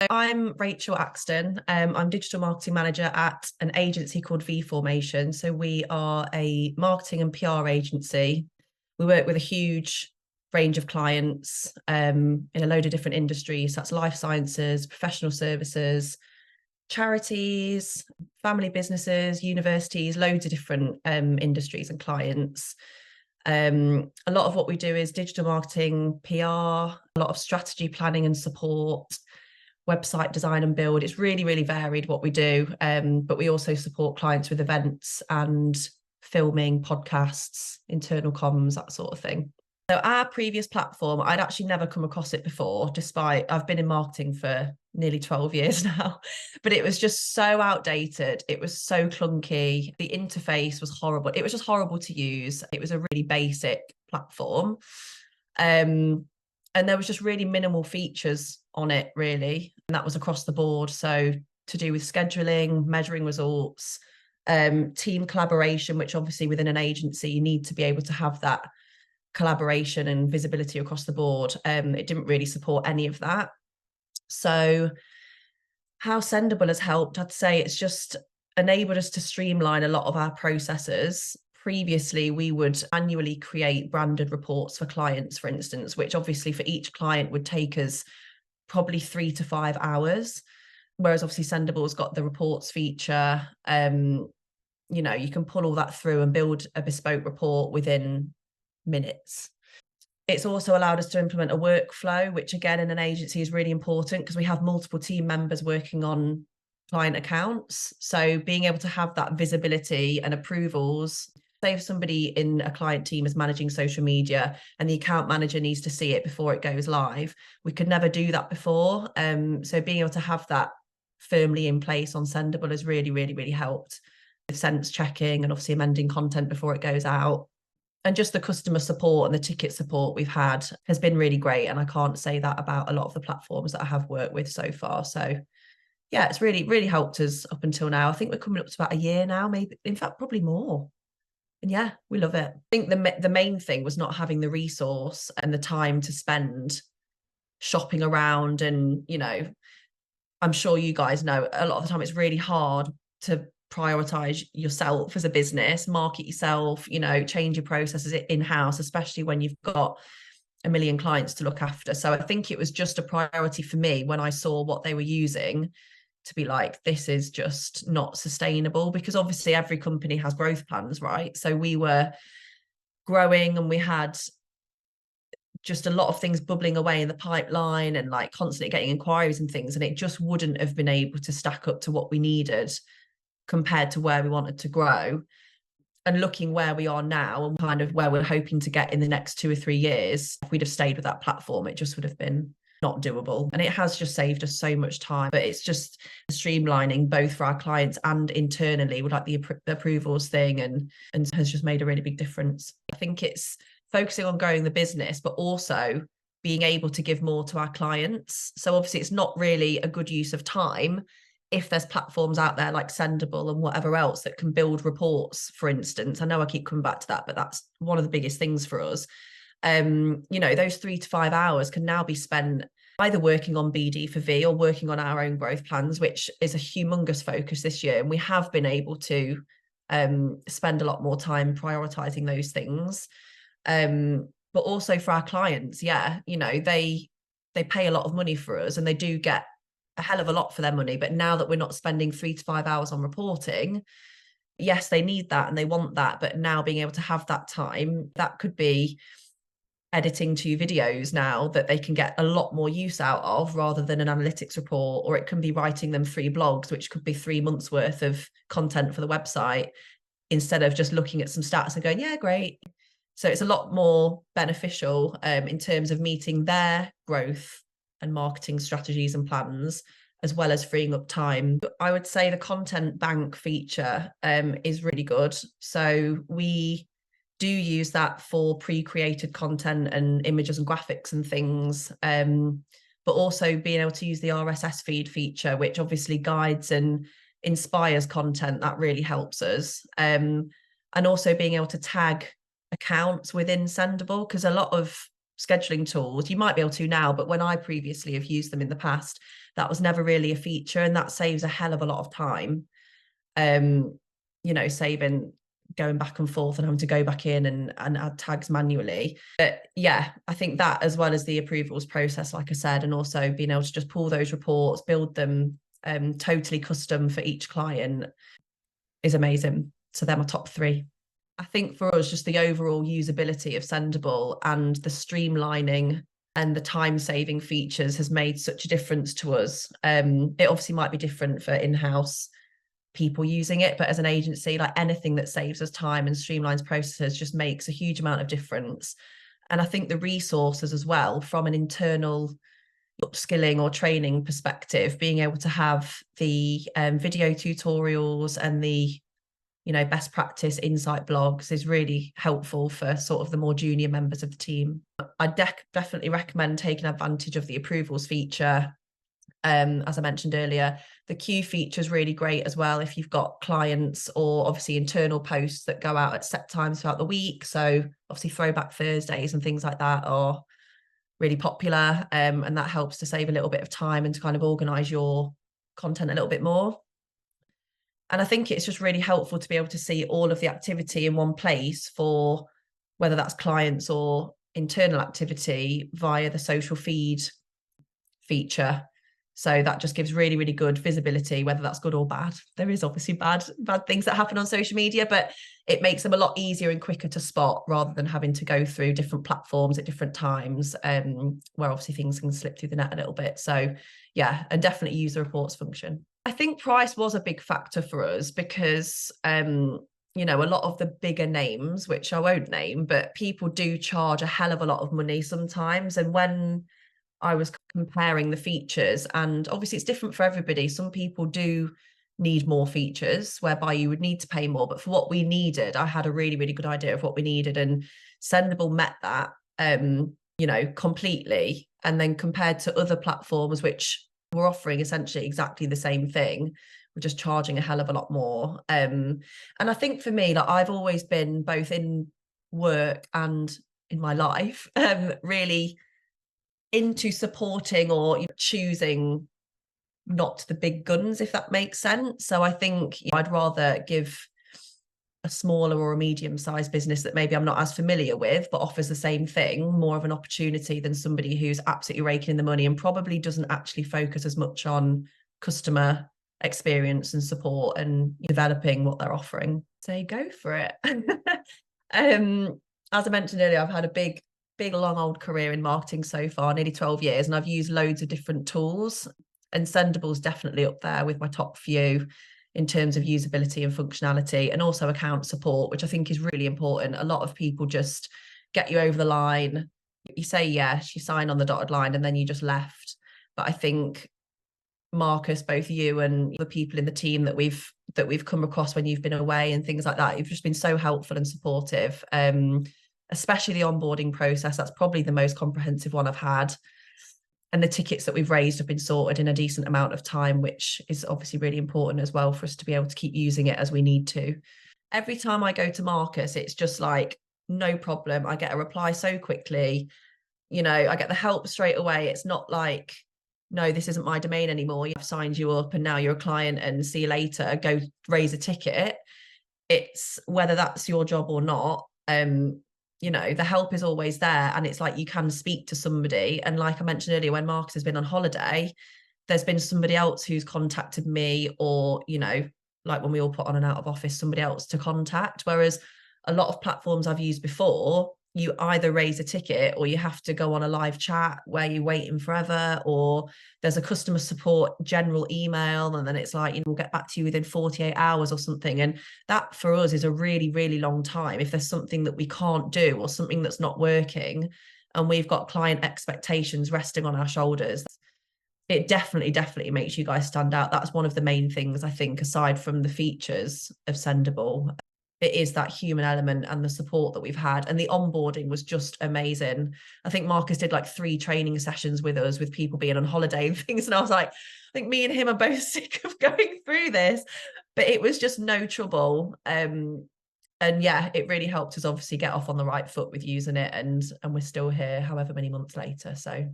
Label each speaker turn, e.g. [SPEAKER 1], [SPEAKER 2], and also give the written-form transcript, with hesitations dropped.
[SPEAKER 1] I'm Rachel Axton. I'm digital marketing manager at an agency called V Formation. So we are a marketing and PR agency. We work with a huge range of clients in a load of different industries. So that's life sciences, professional services, charities, family businesses, universities, loads of different industries and clients. A lot of what we do is digital marketing, PR, a lot of strategy planning and support, website design and build. It's really, really varied what we do. But we also support clients with events and filming, podcasts, internal comms, that sort of thing. So our previous platform, I'd actually never come across it before, despite I've been in marketing for nearly 12 years now, but it was just so outdated. It was so clunky. The interface was horrible. It was just horrible to use. It was a really basic platform. And there was just really minimal features on it, really. And that was across the board. So to do with scheduling, measuring results, team collaboration, which obviously within an agency, you need to be able to have that collaboration and visibility across the board. It didn't really support any of that. So how Sendible has helped, I'd say it's just enabled us to streamline a lot of our processes. Previously, we would annually create branded reports for clients, for instance, which obviously for each client would take us probably 3 to 5 hours. Whereas obviously Sendible's got the reports feature. You can pull all that through and build a bespoke report within minutes. It's also allowed us to implement a workflow, which again in an agency is really important because we have multiple team members working on client accounts. So being able to have that visibility and approvals, say if somebody in a client team is managing social media and the account manager needs to see it before it goes live, we could never do that before. So being able to have that firmly in place on Sendible has really, really, really helped with sense checking and obviously amending content before it goes out. And just the customer support and the ticket support we've had has been really great. And I can't say that about a lot of the platforms that I have worked with so far. So yeah, it's really, really helped us up until now. I think we're coming up to about a year now, maybe, in fact, probably more. And yeah, we love it. I think the main thing was not having the resource and the time to spend shopping around. And, I'm sure you guys know a lot of the time it's really hard to prioritize yourself as a business, market yourself, change your processes in-house, especially when you've got a million clients to look after. So I think it was just a priority for me when I saw what they were using to be like, this is just not sustainable, because obviously every company has growth plans, right? So we were growing and we had just a lot of things bubbling away in the pipeline and like constantly getting inquiries and things. And it just wouldn't have been able to stack up to what we needed compared to where we wanted to grow. And looking where we are now and kind of where we're hoping to get in the next 2 or 3 years, if we'd have stayed with that platform, it just would have been not doable. And it has just saved us so much time. But it's just streamlining both for our clients and internally with like the approvals thing and has just made a really big difference. I think it's focusing on growing the business, but also being able to give more to our clients. So obviously it's not really a good use of time if there's platforms out there like Sendible and whatever else that can build reports, for instance. I know I keep coming back to that, but that's one of the biggest things for us. Those 3 to 5 hours can now be spent either working on BD for V or working on our own growth plans, which is a humongous focus this year. And we have been able to spend a lot more time prioritizing those things. But also for our clients, they pay a lot of money for us and they do get a hell of a lot for their money. But now that we're not spending 3 to 5 hours on reporting, yes, they need that and they want that. But now being able to have that time, that could be editing 2 videos now that they can get a lot more use out of rather than an analytics report, or it can be writing them 3 blogs, which could be 3 months worth of content for the website, instead of just looking at some stats and going, yeah, great. So it's a lot more beneficial in terms of meeting their growth and marketing strategies and plans, as well as freeing up time. I would say the content bank feature is really good. So we do use that for pre-created content and images and graphics and things, but also being able to use the RSS feed feature, which obviously guides and inspires content, that really helps us. And also being able to tag accounts within Sendible, because a lot of scheduling tools. You might be able to now, but when I previously have used them in the past, that was never really a feature, and that saves a hell of a lot of time. Saving going back and forth and having to go back in and add tags manually. But yeah, I think that, as well as the approvals process, like I said, and also being able to just pull those reports, build them totally custom for each client, is amazing. So they're my top three. I think for us, just the overall usability of Sendible and the streamlining and the time-saving features has made such a difference to us. It obviously might be different for in-house people using it, but as an agency, like, anything that saves us time and streamlines processes just makes a huge amount of difference. And I think the resources as well, from an internal upskilling or training perspective, being able to have the video tutorials and the best practice insight blogs is really helpful for sort of the more junior members of the team. I definitely recommend taking advantage of the approvals feature. As I mentioned earlier, the queue feature is really great as well if you've got clients or obviously internal posts that go out at set times throughout the week. So obviously Throwback Thursdays and things like that are really popular, and that helps to save a little bit of time and to kind of organise your content a little bit more. And I think it's just really helpful to be able to see all of the activity in one place, for whether that's clients or internal activity, via the social feed feature. So that just gives really, really good visibility, whether that's good or bad. There is obviously bad things that happen on social media, but it makes them a lot easier and quicker to spot, rather than having to go through different platforms at different times, where obviously things can slip through the net a little bit. So yeah, and definitely use the reports function. I think price was a big factor for us because, a lot of the bigger names, which I won't name, but people do charge a hell of a lot of money sometimes. And when I was comparing the features, and obviously it's different for everybody. Some people do need more features, whereby you would need to pay more. But for what we needed, I had a really, really good idea of what we needed, and Sendible met that, completely. And then compared to other platforms, which were offering essentially exactly the same thing, we're just charging a hell of a lot more. And I think for me, like, I've always been, both in work and in my life, really into supporting or choosing not the big guns, if that makes sense. So I think I'd rather give a smaller or a medium-sized business that maybe I'm not as familiar with, but offers the same thing, more of an opportunity than somebody who's absolutely raking in the money and probably doesn't actually focus as much on customer experience and support and developing what they're offering. So go for it. As I mentioned earlier, I've had a big, long old career in marketing so far, nearly 12 years, and I've used loads of different tools. And Sendible's definitely up there with my top few in terms of usability and functionality, and also account support, which I think is really important. A lot of people just get you over the line. You say yes, you sign on the dotted line, and then you just left. But I think, Marcus, both you and the people in the team that we've come across when you've been away and things like that, you've just been so helpful and supportive. Especially the onboarding process, that's probably the most comprehensive one I've had. And the tickets that we've raised have been sorted in a decent amount of time, which is obviously really important as well for us to be able to keep using it as we need to. Every time I go to Marcus, it's just like, no problem. I get a reply so quickly. I get the help straight away. It's not like, no, this isn't my domain anymore. I've signed you up and now you're a client and see you later, go raise a ticket. It's whether that's your job or not. The help is always there, and it's like you can speak to somebody. And like I mentioned earlier, when Marcus has been on holiday, there's been somebody else who's contacted me, or like when we all put on an out of office, somebody else to contact. Whereas a lot of platforms I've used before, you either raise a ticket or you have to go on a live chat where you're waiting forever, or there's a customer support general email, and then it's like, we'll get back to you within 48 hours or something. And that for us is a really, really long time if there's something that we can't do or something that's not working, and we've got client expectations resting on our shoulders. It definitely makes you guys stand out. That's one of the main things, I think, aside from the features of Sendible. It is that human element and the support that we've had. And the onboarding was just amazing. I think Marcus did like 3 training sessions with us, with people being on holiday and things. And I was like, I think me and him are both sick of going through this, but it was just no trouble. And yeah, it really helped us obviously get off on the right foot with using it, and we're still here however many months later. So